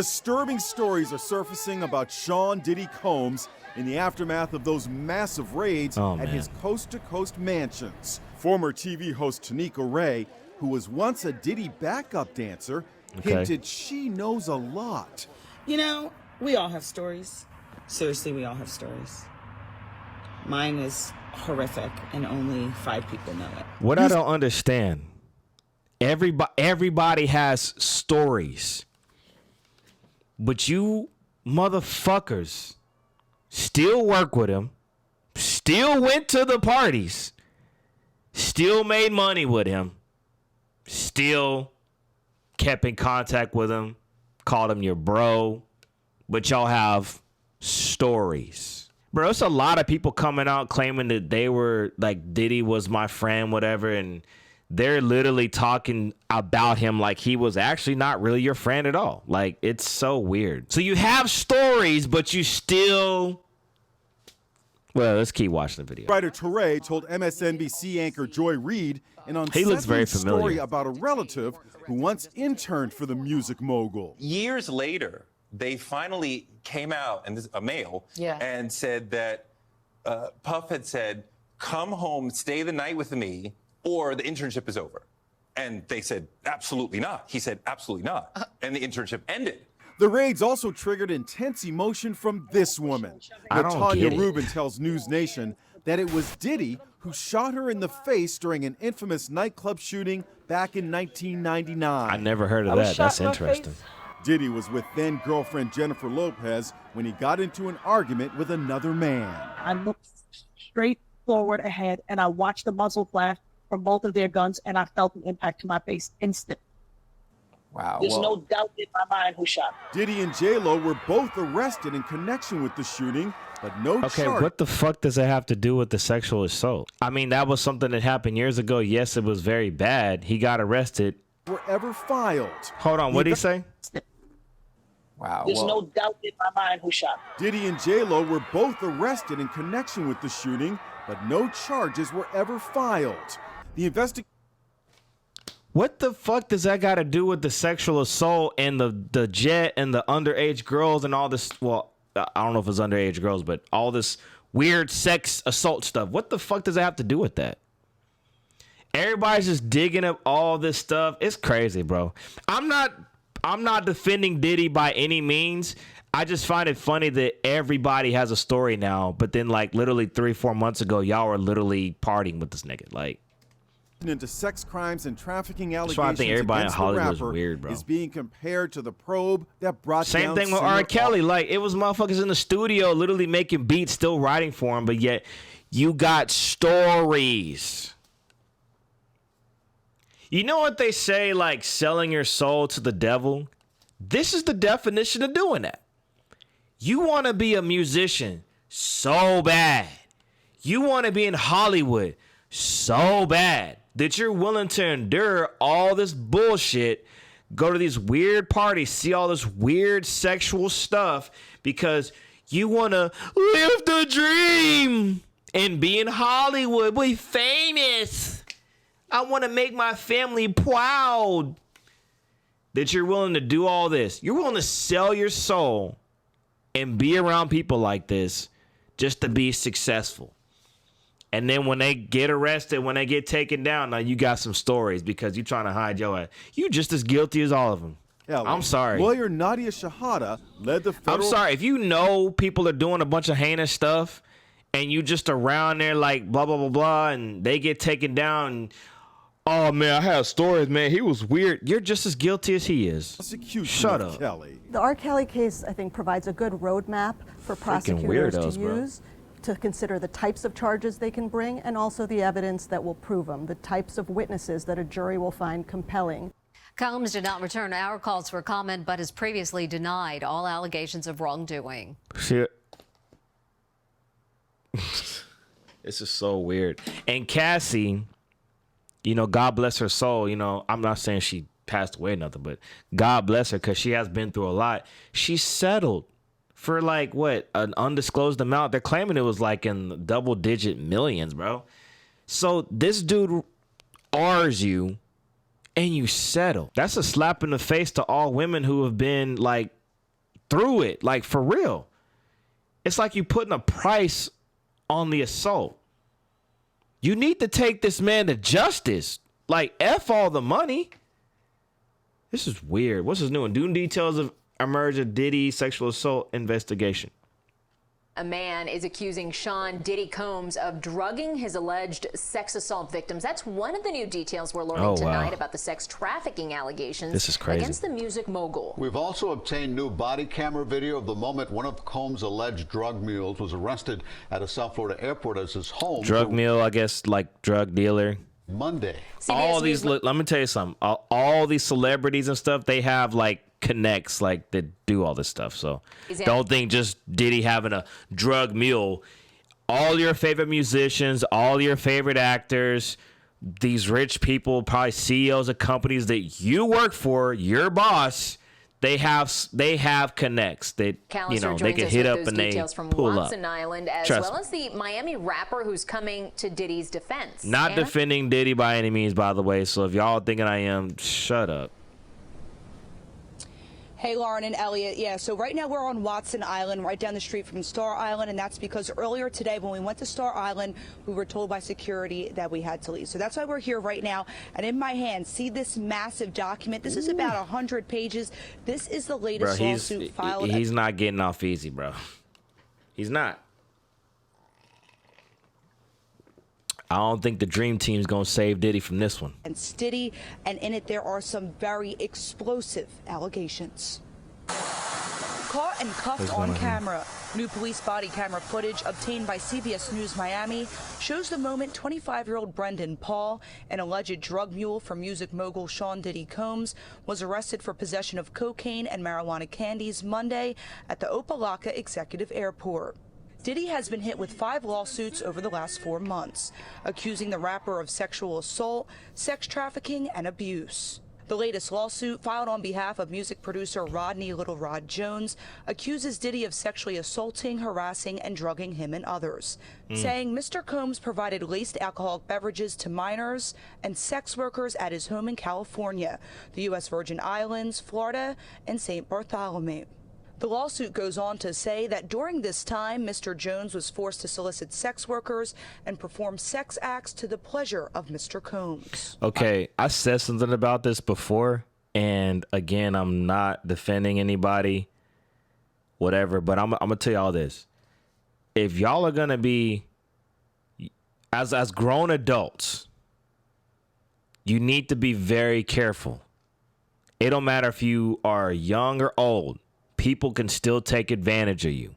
Disturbing stories are surfacing about Sean Diddy Combs in the aftermath of those massive raids at his coast-to-coast mansions. Former TV host Tanika Ray, who was once a Diddy backup dancer, hinted she knows a lot. You know, we all have stories. Seriously, we all have stories. Mine is horrific, and only 5 people know it. What I don't understand, everybody has stories, but you motherfuckers still work with him, still went to the parties, still made money with him, still kept in contact with him, called him your bro, but y'all have stories. Bro, it's a lot of people coming out claiming that they were like, Diddy was my friend, whatever, and they're literally talking about him like he was actually not really your friend at all. Like, it's so weird. So you have stories, but you still... Well, let's keep watching the video. Writer Teray told MSNBC anchor Joy Reid an unsettling story about a relative who once interned for the music mogul. Years later, they finally came out, and this a male, and said that Puff had said, "Come home, stay the night with me, or the internship is over." And they said, "Absolutely not." He said, "Absolutely not." And the internship ended. The raids also triggered intense emotion from this woman. Tanya Rubin tells News Nation that it was Diddy who shot her in the face during an infamous nightclub shooting back in 1999. I never heard of that. That's interesting. Diddy was with then-girlfriend Jennifer Lopez when he got into an argument with another man. I looked straight forward ahead, and I watched the muzzle flash from both of their guns, and I felt the impact to my face instant. Wow. There's no doubt in my mind who shot. Diddy and J-Lo were both arrested in connection with the shooting, but no charge. What the fuck does that have to do with the sexual assault? I mean, that was something that happened years ago. Yes, it was very bad. He got arrested. Were ever filed. Hold on, what did he say? Wow. There's no doubt in my mind who shot. Diddy and J-Lo were both arrested in connection with the shooting, but no charges were ever filed. The investigation. What the fuck does that got to do with the sexual assault and the jet and the underage girls and all this? Well, I don't know if it's underage girls, but all this weird sex assault stuff. What the fuck does that have to do with that? Everybody's just digging up all this stuff. It's crazy, bro. I'm not defending Diddy by any means. I just find it funny that everybody has a story now, but then like literally 3-4 months ago, y'all were literally partying with this nigga. Like, into sex crimes and trafficking allegations. That's why I think everybody in Hollywood is rapper weird, bro. Is being compared to the probe that brought Same down thing with R. Kelly. Like, it was motherfuckers in the studio literally making beats, still writing for him, but yet you got stories. You know what they say, like selling your soul to the devil? This is the definition of doing that. You want to be a musician so bad. You want to be in Hollywood so bad that you're willing to endure all this bullshit, go to these weird parties, see all this weird sexual stuff because you want to live the dream and be in Hollywood, be famous. I want to make my family proud. That you're willing to do all this. You're willing to sell your soul and be around people like this just to be successful. And then when they get arrested, when they get taken down, now you got some stories because you're trying to hide your ass. You just as guilty as all of them. Yeah, I'm sorry. Lawyer Nadia Shahada led the federal... I'm sorry. If you know people are doing a bunch of heinous stuff and you just around there like blah, blah, blah, blah, and they get taken down and, oh, man, I have stories, man. He was weird. You're just as guilty as he is. Shut up. Kelly. The R. Kelly case, I think, provides a good roadmap for prosecutors weirdos, to use to consider the types of charges they can bring and also the evidence that will prove them, the types of witnesses that a jury will find compelling. Combs did not return our calls for comment, but has previously denied all allegations of wrongdoing. Shit. This is so weird. And Cassie, you know, God bless her soul. You know, I'm not saying she passed away or nothing, but God bless her because she has been through a lot. She settled for like, what, an undisclosed amount. They're claiming it was like in double-digit millions, bro. So this dude R's you and you settle. That's a slap in the face to all women who have been like through it, like for real. It's like you putting a price on the assault. You need to take this man to justice. Like, F all the money. This is weird. What's his new one? New details of emerge of Diddy sexual assault investigation. A man is accusing Sean Diddy Combs of drugging his alleged sex assault victims. That's one of the new details we're learning tonight about the sex trafficking allegations this is crazy. Against the music mogul. We've also obtained new body camera video of the moment one of Combs' alleged drug mules was arrested at a South Florida airport as his home. Drug mule, I guess, like drug dealer. Monday. All these, let me tell you something. All these celebrities and stuff, they have like connects, like that do all this stuff. So don't think just Diddy having a drug mule. All your favorite musicians, all your favorite actors, these rich people, probably CEOs of companies that you work for, your boss, they have connects that they can hit up and they pull up. Watson Island, as well as the Miami rapper who's coming to Diddy's defense. Not defending Diddy by any means, by the way. So if y'all thinking I am, shut up. Hey, Lauren and Elliot. Yeah, so right now we're on Watson Island, right down the street from Star Island, and that's because earlier today when we went to Star Island, we were told by security that we had to leave. So that's why we're here right now. And in my hand, see this massive document? This is about 100 pages. This is the latest lawsuit filed. He's not getting off easy, bro. He's not. I don't think the Dream Team's gonna save Diddy from this one. And Diddy, and in it there are some very explosive allegations. Caught and cuffed on camera. New police body camera footage obtained by CBS News Miami shows the moment 25-year-old Brendan Paul, an alleged drug mule for music mogul Sean Diddy Combs, was arrested for possession of cocaine and marijuana candies Monday at the Opa-locka Executive Airport. Diddy has been hit with 5 lawsuits over the last 4 months, accusing the rapper of sexual assault, sex trafficking, and abuse. The latest lawsuit, filed on behalf of music producer Rodney Little Rod Jones, accuses Diddy of sexually assaulting, harassing, and drugging him and others, saying Mr. Combs provided laced alcoholic beverages to minors and sex workers at his home in California, the U.S. Virgin Islands, Florida, and St. Bartholomew. The lawsuit goes on to say that during this time, Mr. Jones was forced to solicit sex workers and perform sex acts to the pleasure of Mr. Combs. Okay, I said something about this before, and again, I'm not defending anybody, whatever, but I'm gonna tell y'all this. If y'all are gonna be, as grown adults, you need to be very careful. It don't matter if you are young or old. People can still take advantage of you.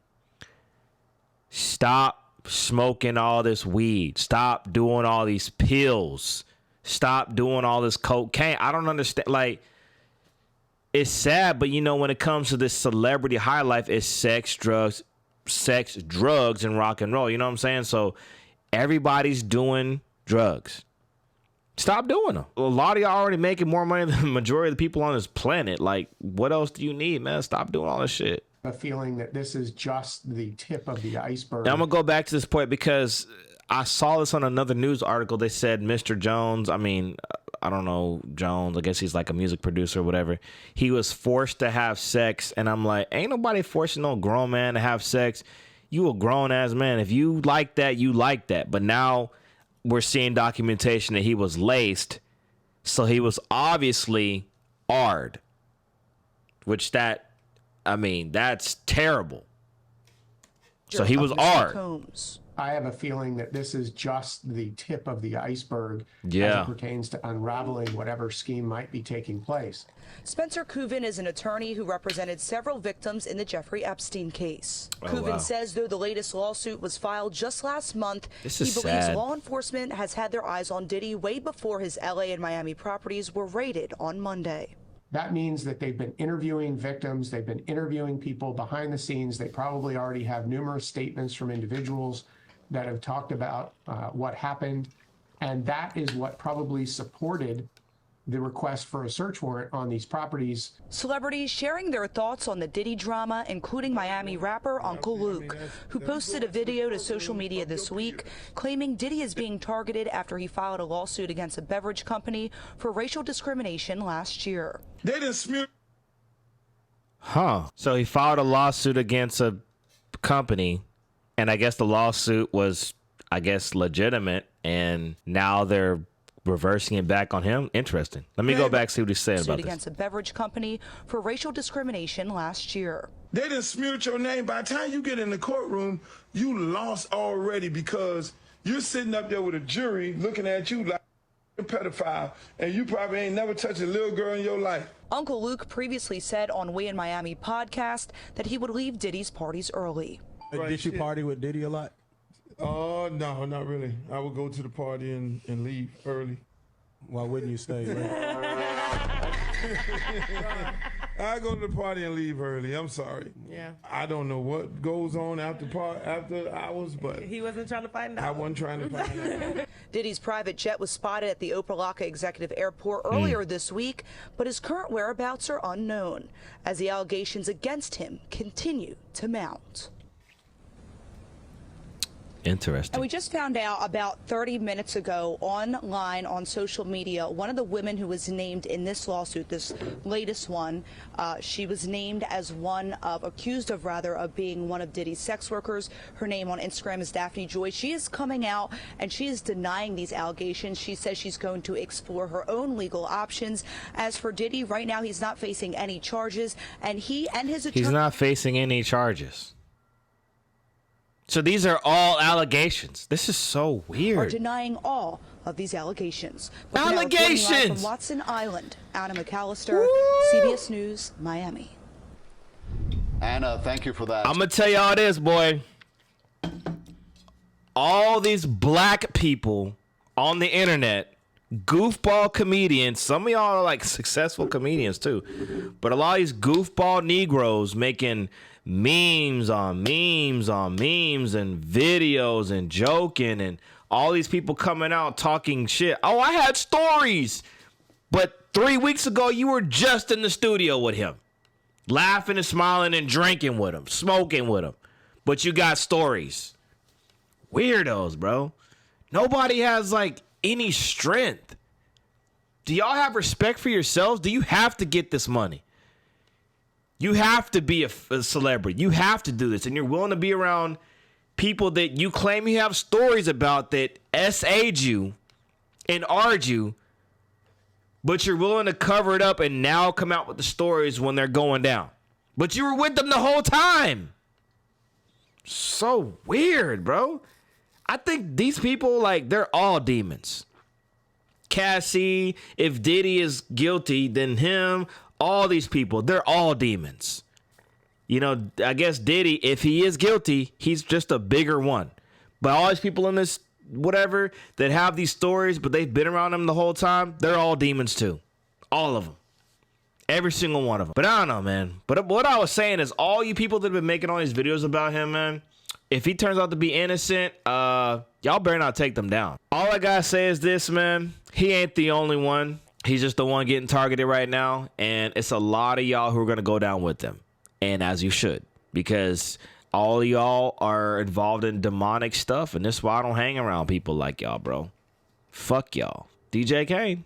Stop smoking all this weed. Stop doing all these pills. Stop doing all this cocaine. I don't understand. Like, it's sad, but when it comes to this celebrity high life, it's sex, drugs, and rock and roll. You know what I'm saying? So everybody's doing drugs. Stop doing them. A lot of y'all already making more money than the majority of the people on this planet. Like, what else do you need, man? Stop doing all this shit. A feeling that this is just the tip of the iceberg. Now, I'm going to go back to this point because I saw this on another news article. They said Mr. Jones, I don't know, Jones, I guess he's like a music producer or whatever. He was forced to have sex. And I'm like, ain't nobody forcing no grown man to have sex. You a grown-ass man. If you like that, you like that. But now we're seeing documentation that he was laced, so he was obviously AR'd, which that's terrible. So he was AR'd. I have a feeling that this is just the tip of the iceberg as it pertains to unraveling whatever scheme might be taking place. Spencer Cooven is an attorney who represented several victims in the Jeffrey Epstein case. Cooven says though the latest lawsuit was filed just last month, he believes law enforcement has had their eyes on Diddy way before his LA and Miami properties were raided on Monday. That means that they've been interviewing victims, they've been interviewing people behind the scenes. They probably already have numerous statements from individuals that have talked about what happened, and that is what probably supported the request for a search warrant on these properties. Celebrities sharing their thoughts on the Diddy drama, including Miami rapper Uncle Luke, who posted a video to social media this week claiming Diddy is being targeted after he filed a lawsuit against a beverage company for racial discrimination last year. They didn't smear. Huh. So he filed a lawsuit against a company, and I guess the lawsuit was, legitimate, and now they're reversing it back on him. Interesting. Let me go back see what he said about this. Against a beverage company for racial discrimination last year. They done smeared your name. By the time you get in the courtroom, you lost already because you're sitting up there with a jury looking at you like a pedophile, and you probably ain't never touched a little girl in your life. Uncle Luke previously said on We in Miami podcast that he would leave Diddy's parties early. Did you party with Diddy a lot? Oh, no, not really. I would go to the party and leave early. Why wouldn't you stay? I go to the party and leave early. I'm sorry. Yeah. I don't know what goes on after hours, but he wasn't trying to find out. I wasn't trying to find out. Diddy's private jet was spotted at the Opa-locka Executive Airport earlier this week, but his current whereabouts are unknown as the allegations against him continue to mount. Interesting. And we just found out about 30 minutes ago online on social media, one of the women who was named in this lawsuit, this latest one, she was named as accused of being one of Diddy's sex workers. Her name on Instagram is Daphne Joy. She is coming out and she is denying these allegations. She says she's going to explore her own legal options. As for Diddy, right now he's not facing any charges, and he and his attorney— He's not facing any charges. So these are all allegations. This is so weird. Are denying all of these allegations. Allegations! From Watson Island, Anna McAllister, CBS News, Miami. Anna, thank you for that. I'm going to tell y'all this, boy. All these black people on the internet, goofball comedians, some of y'all are like successful comedians too, but a lot of these goofball Negroes making memes on memes on memes and videos and joking, and all these people coming out talking shit. Oh, I had stories. But 3 weeks ago, you were just in the studio with him, laughing and smiling and drinking with him, smoking with him. But you got stories. Weirdos, bro. Nobody has like any strength. Do y'all have respect for yourselves? Do you have to get this money? You have to be a celebrity. You have to do this. And you're willing to be around people that you claim you have stories about that SA'd you and R'd you, but you're willing to cover it up and now come out with the stories when they're going down. But you were with them the whole time. So weird, bro. I think these people, like, they're all demons. Cassie, if Diddy is guilty, then him, all these people, they're all demons. You know, I guess Diddy, if he is guilty, he's just a bigger one. But all these people in this whatever that have these stories, but they've been around him the whole time, they're all demons too. All of them. Every single one of them. But I don't know, man. But what I was saying is, all you people that have been making all these videos about him, man, if he turns out to be innocent, y'all better not take them down. All I gotta say is this, man. He ain't the only one. He's just the one getting targeted right now. And it's a lot of y'all who are gonna go down with them. And as you should. Because all of y'all are involved in demonic stuff. And this is why I don't hang around people like y'all, bro. Fuck y'all. DJ Kane.